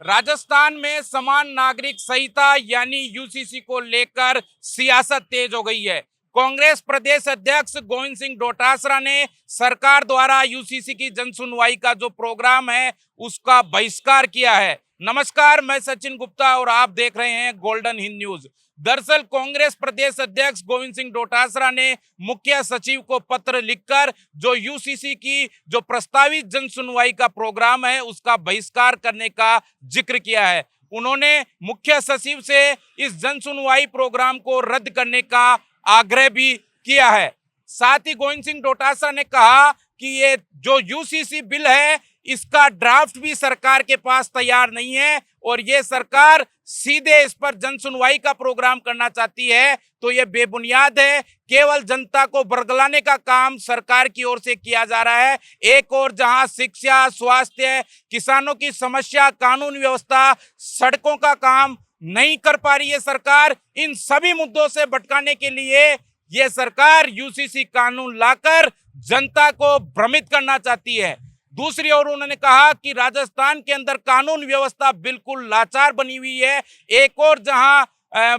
राजस्थान में समान नागरिक संहिता यानी यूसीसी को लेकर सियासत तेज हो गई है। कांग्रेस प्रदेश अध्यक्ष गोविंद सिंह डोटासरा ने सरकार द्वारा यूसीसी की जन सुनवाई का जो प्रोग्राम है उसका बहिष्कार किया है। नमस्कार, मैं सचिन गुप्ता और आप देख रहे हैं गोल्डन हिंद न्यूज। दरअसल कांग्रेस प्रदेश अध्यक्ष गोविंद सिंह डोटासरा ने मुख्य सचिव को पत्र लिखकर जो यूसीसी की जो प्रस्तावित जन सुनवाई का प्रोग्राम है उसका बहिष्कार करने का जिक्र किया है। उन्होंने मुख्य सचिव से इस जन सुनवाई प्रोग्राम को रद्द करने का आग्रह भी किया है। साथ ही गोविंद सिंह डोटासरा ने कहा कि ये जो यूसीसी बिल है इसका ड्राफ्ट भी सरकार के पास तैयार नहीं है और ये सरकार सीधे इस पर जन सुनवाई का प्रोग्राम करना चाहती है तो ये बेबुनियाद है। केवल जनता को बरगलाने का काम सरकार की ओर से किया जा रहा है। एक और जहां शिक्षा, स्वास्थ्य, किसानों की समस्या, कानून व्यवस्था, सड़कों का काम नहीं कर पा रही है सरकार, इन सभी मुद्दों से भटकाने के लिए ये सरकार यूसीसी कानून लाकर जनता को भ्रमित करना चाहती है। दूसरी ओर उन्होंने कहा कि राजस्थान के अंदर कानून व्यवस्था बिल्कुल लाचार बनी हुई है। एक और जहां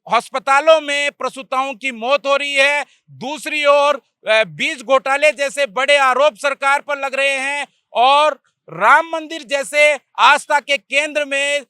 अस्पतालों में प्रसूताओं की मौत हो रही है, दूसरी ओर बीज घोटाले जैसे बड़े आरोप सरकार पर लग रहे हैं और राम मंदिर जैसे आस्था के केंद्र में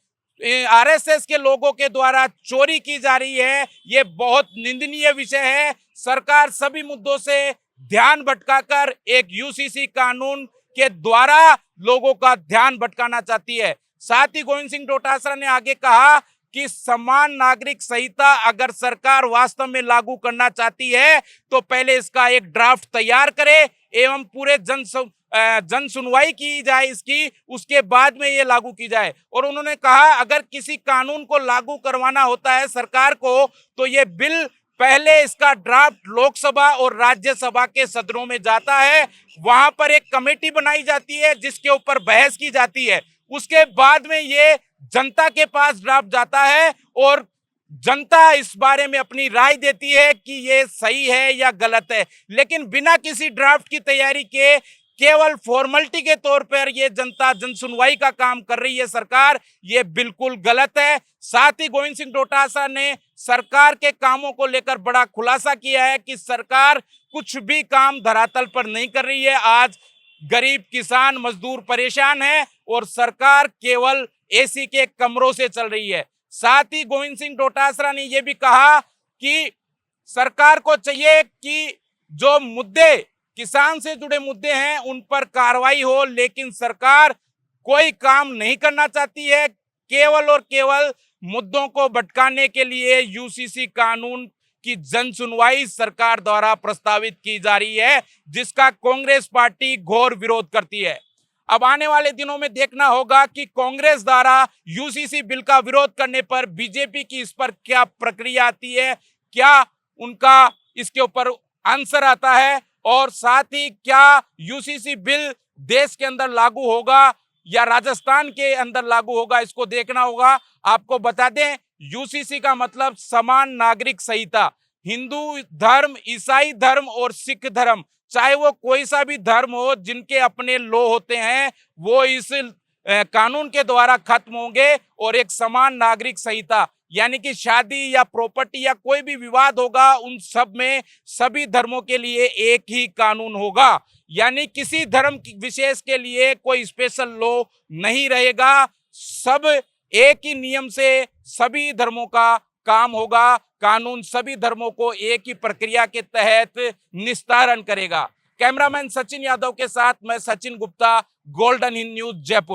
आरएसएस के लोगों के द्वारा चोरी की जा रही है। ये बहुत निंदनीय विषय है। सरकार सभी मुद्दों से ध्यान भटकाकर एक यूसीसी कानून के द्वारा लोगों का ध्यान भटकाना चाहती है। साथ ही गोविंद सिंह डोटासरा ने आगे कहा कि समान नागरिक संहिता अगर सरकार वास्तव में लागू करना चाहती है तो पहले इसका एक ड्राफ्ट तैयार करे एवं पूरे जन सुनवाई की जाए इसकी, उसके बाद में ये लागू की जाए। और उन्होंने कहा अगर किसी कानून को लागू करवाना होता है सरकार को तो ये बिल पहले इसका ड्राफ्ट लोकसभा और राज्यसभा के सदनों में जाता है, वहां पर एक कमेटी बनाई जाती है जिसके ऊपर बहस की जाती है, उसके बाद में ये जनता के पास ड्राफ्ट जाता है और जनता इस बारे में अपनी राय देती है कि ये सही है या गलत है। लेकिन बिना किसी ड्राफ्ट की तैयारी के केवल फॉर्मेलिटी के तौर पर ये जनता जन सुनवाई का काम कर रही है सरकार, ये बिल्कुल गलत है। साथ ही गोविंद सिंह डोटासरा ने सरकार के कामों को लेकर बड़ा खुलासा किया है कि सरकार कुछ भी काम धरातल पर नहीं कर रही है। आज गरीब किसान मजदूर परेशान है और सरकार केवल एसी के कमरों से चल रही है। साथ ही गोविंद सिंह डोटासरा ने यह भी कहा कि सरकार को चाहिए कि जो मुद्दे किसान से जुड़े मुद्दे हैं उन पर कार्रवाई हो, लेकिन सरकार कोई काम नहीं करना चाहती है। केवल और केवल मुद्दों को भटकाने के लिए यूसीसी कानून की जन सुनवाई सरकार द्वारा प्रस्तावित की जा रही है, जिसका कांग्रेस पार्टी घोर विरोध करती है। अब आने वाले दिनों में देखना होगा कि कांग्रेस द्वारा यूसीसी बिल का विरोध करने पर बीजेपी की इस पर क्या प्रक्रिया आती है, क्या उनका इसके ऊपर आंसर आता है और साथ ही क्या यूसीसी बिल देश के अंदर लागू होगा या राजस्थान के अंदर लागू होगा, इसको देखना होगा। आपको बता दें यूसीसी का मतलब समान नागरिक संहिता। हिंदू धर्म, ईसाई धर्म और सिख धर्म, चाहे वो कोई सा भी धर्म हो, जिनके अपने लॉ होते हैं वो इस कानून के द्वारा खत्म होंगे और एक समान नागरिक संहिता यानी कि शादी या प्रॉपर्टी या कोई भी विवाद होगा उन सब में सभी धर्मों के लिए एक ही कानून होगा, यानी किसी धर्म विशेष के लिए कोई स्पेशल लॉ नहीं रहेगा। सब एक ही नियम से सभी धर्मों का काम होगा, कानून सभी धर्मों को एक ही प्रक्रिया के तहत निस्तारण करेगा। कैमरामैन सचिन यादव के साथ मैं सचिन गुप्ता, गोल्डन हिंद न्यूज, जयपुर।